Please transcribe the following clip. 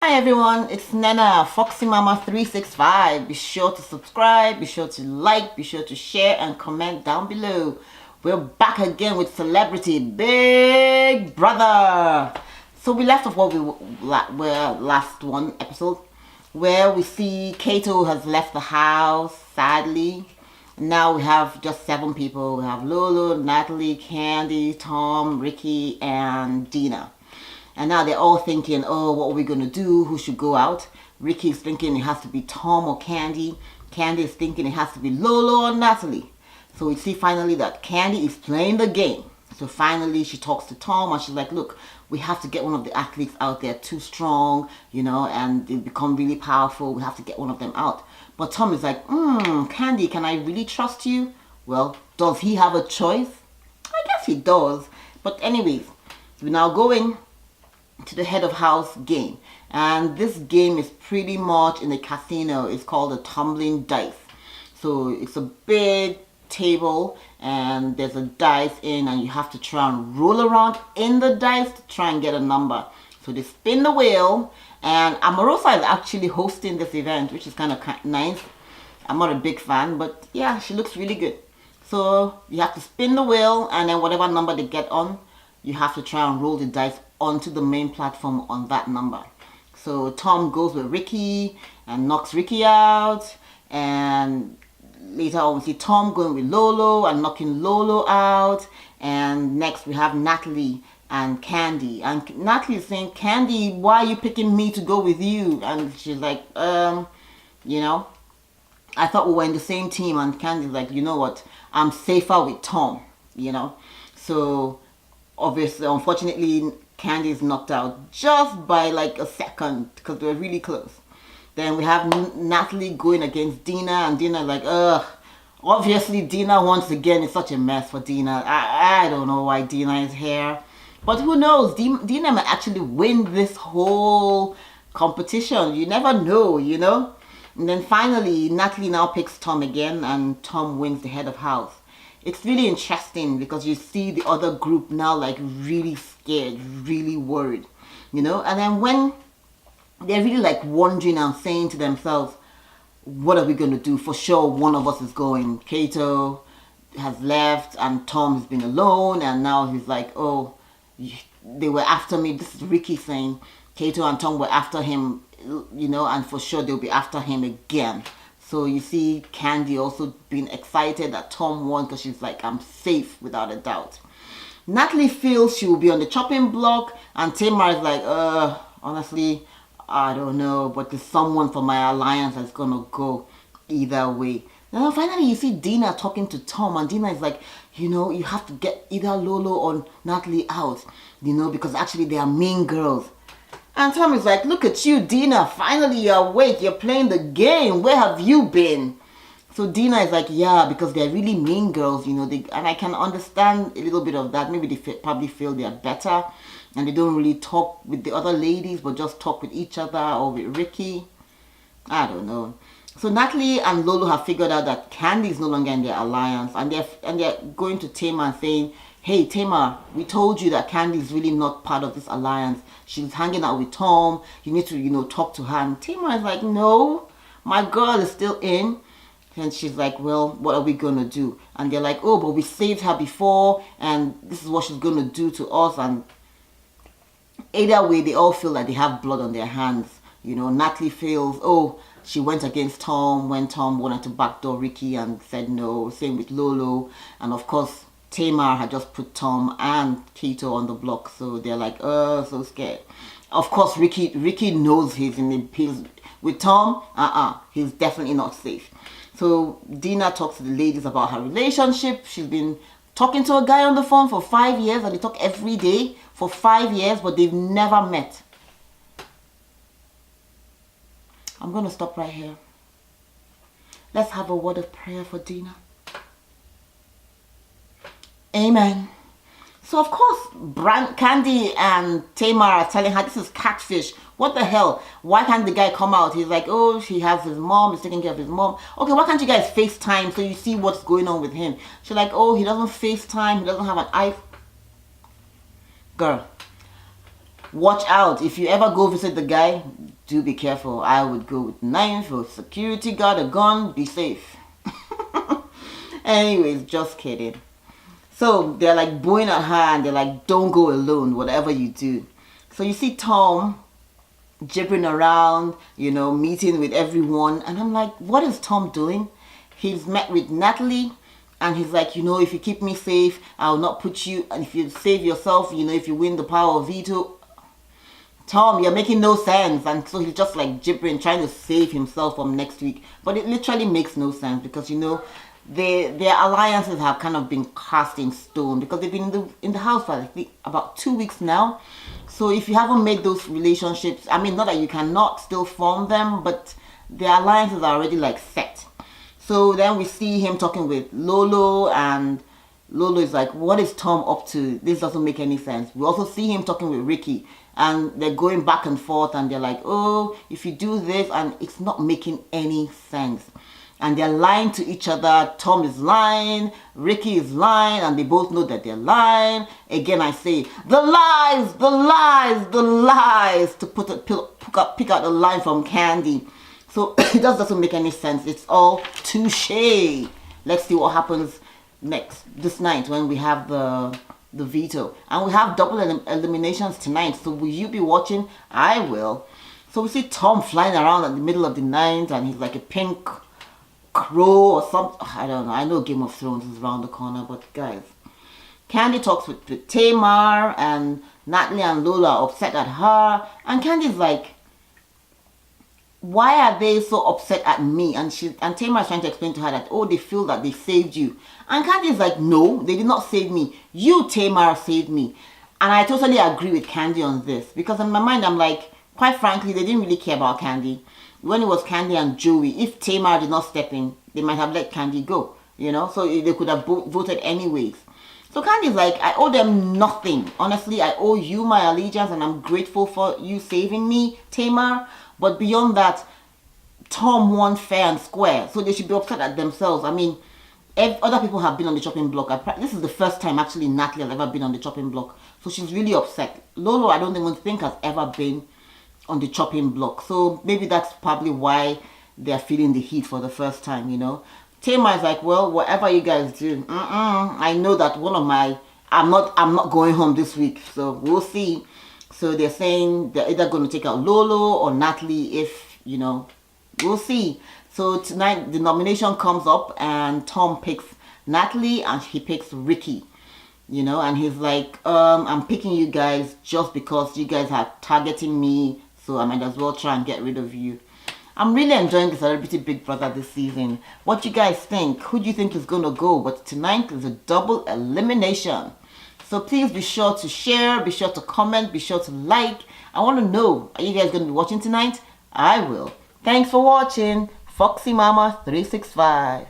Hi everyone, it's Nana, Foxy Mama 365. Be sure to subscribe, be sure to like, be sure to share and comment down below. We're back again with Celebrity Big Brother. So we left off what we were last one episode where we see Kato has left the house, sadly. Now we have just 7 people. We have Lolo, Natalie, Candy, Tom, Ricky, and Dina. And now they're all thinking, oh, what are we going to do? Who should go out? Ricky's thinking it has to be Tom or Candy. Candy is thinking it has to be Lolo or Natalie. So we see finally that Candy is playing the game. So finally she talks to Tom and she's like, look, we have to get one of the athletes out there too strong, and they become really powerful. We have to get one of them out. But Tom is like, Candy, can I really trust you? Well, does he have a choice? I guess he does. But anyways, we're now going to the head of house game, and this game is pretty much in the casino. It's called the tumbling dice. So it's a big table and there's a dice in, and you have to try and roll around in the dice to try and get a number. So they spin the wheel, and Amorosa is actually hosting this event, which is kind of nice. I'm not a big fan, but yeah, she looks really good. So you have to spin the wheel, and then whatever number they get on, you have to try and roll the dice onto the main platform on that number. So Tom goes with Ricky and knocks Ricky out, and later on we see Tom going with Lolo and knocking Lolo out, and next we have Natalie and Candy, and Natalie is saying, Candy, why are you picking me to go with you? And she's like, I thought we were in the same team. And Candy's like, you know what, I'm safer with Tom, so obviously, unfortunately, Candy is knocked out just by like a second because they were really close. Then we have Natalie going against Dina, and Dina like, ugh. Obviously, Dina once again is such a mess for Dina. I don't know why Dina is here. But who knows? Dina might actually win this whole competition. You never know, And then finally, Natalie now picks Tom again, and Tom wins the head of house. It's really interesting because you see the other group now like really scared, really worried, And then when they're really like wondering and saying to themselves, what are we going to do? For sure, one of us is going. Kato has left and Tom has been alone, and now he's like, oh, they were after me. This is Ricky saying Kato and Tom were after him, and for sure they'll be after him again. So you see Candy also being excited that Tom won because she's like, I'm safe without a doubt. Natalie feels she will be on the chopping block, and Tamar is like, honestly, I don't know, but there's someone from my alliance that's going to go either way. Now finally you see Dina talking to Tom, and Dina is like, you have to get either Lolo or Natalie out, because actually they are mean girls. And Tom is like, look at you, Dina. Finally, you're awake. You're playing the game. Where have you been? So Dina is like, yeah, because they're really mean girls, and I can understand a little bit of that. Maybe they probably feel they're better and they don't really talk with the other ladies, but just talk with each other or with Ricky. I don't know. So Natalie and Lolo have figured out that Candy is no longer in their alliance, and they're going to Tamar and saying, hey Tamar, we told you that Candy is really not part of this alliance. She's hanging out with Tom. You need to, talk to her. And Tamar is like, no, my girl is still in. And she's like, well, what are we going to do? And they're like, oh, but we saved her before, and this is what she's going to do to us. And either way, they all feel like they have blood on their hands. Natalie feels, oh, she went against Tom when Tom wanted to backdoor Ricky and said no. Same with Lolo. And of course, Tamar had just put Tom and Kato on the block, so they're like, oh, so scared. Of course, Ricky knows he's with Tom. He's definitely not safe. So Dina talks to the ladies about her relationship. She's been talking to a guy on the phone for 5 years, and they talk every day for 5 years, but they've never met. I'm going to stop right here. Let's have a word of prayer for Dina. Amen. So of course, Candy and Tamar are telling her this is catfish. What the hell? Why can't the guy come out? He's like, oh, he has his mom. He's taking care of his mom. Okay, why can't you guys FaceTime so you see what's going on with him? She's like, oh, he doesn't FaceTime. He doesn't have an iPhone. Girl, watch out. If you ever go visit the guy, do be careful. I would go with knife or security guard, a gun, be safe. Anyways, just kidding. So they're like booing at her and they're like, don't go alone, whatever you do. So you see Tom jibbering around, you know, meeting with everyone. And I'm like, what is Tom doing? He's met with Natalie and he's like, you know, if you keep me safe, I'll not put you, and if you save yourself, you know, if you win the power of veto. Tom, you're making no sense. And so he's just like gibbering, trying to save himself from next week. But it literally makes no sense because, you know, their alliances have kind of been cast in stone because they've been in the house for I think about 2 weeks now. So if you haven't made those relationships, I mean, not that you cannot still form them, but their alliances are already like set. So then we see him talking with Lolo, and Lolo is like, what is Tom up to? This doesn't make any sense. We also see him talking with Ricky, and they're going back and forth, and they're like, oh, if you do this, and it's not making any sense. And they're lying to each other. Tom is lying, Ricky is lying, and they both know that they're lying. Again, I say, the lies, the lies, the lies, to pick out the line from Candy. So it just doesn't make any sense. It's all touche. Let's see what happens this night when we have the veto. And we have double eliminations tonight. So will you be watching? I will. So we see Tom flying around in the middle of the night, and he's like a pink crow or something. I don't know. I know Game of Thrones is around the corner, but guys, Candy talks with Tamar, and Natalie and Lola are upset at her, and Candy's like, why are they so upset at me? And Tamar is trying to explain to her that, oh, they feel that they saved you. And Candy's like, no, they did not save me. You, Tamar, saved me. And I totally agree with Candy on this, because in my mind I'm like, quite frankly, they didn't really care about Candy. When it was Candy and Joey, if Tamar did not step in, they might have let Candy go, you know, so they could have voted anyways. So Candy's like, I owe them nothing. Honestly, I owe you my allegiance, and I'm grateful for you saving me, Tamar. But beyond that, Tom won fair and square, so they should be upset at themselves. I mean, other people have been on the chopping block. This is the first time actually Natalie has ever been on the chopping block, so she's really upset. Lolo, I don't even think has ever been on the chopping block, so maybe that's probably why they're feeling the heat for the first time, you know. Tamar is like, well, whatever you guys do, I know that I'm not going home this week, so we'll see. So they're saying they're either going to take out Lolo or Natalie, if, you know, we'll see. So tonight the nomination comes up and Tom picks Natalie and he picks Ricky, you know, and he's like, I'm picking you guys just because you guys are targeting me, so I might as well try and get rid of you. I'm really enjoying the Celebrity Big Brother this season. What you guys think? Who do you think is going to go? But tonight is a double elimination. So please be sure to share, be sure to comment, be sure to like. I want to know, are you guys going to be watching tonight? I will. Thanks for watching. Foxy Mama 365.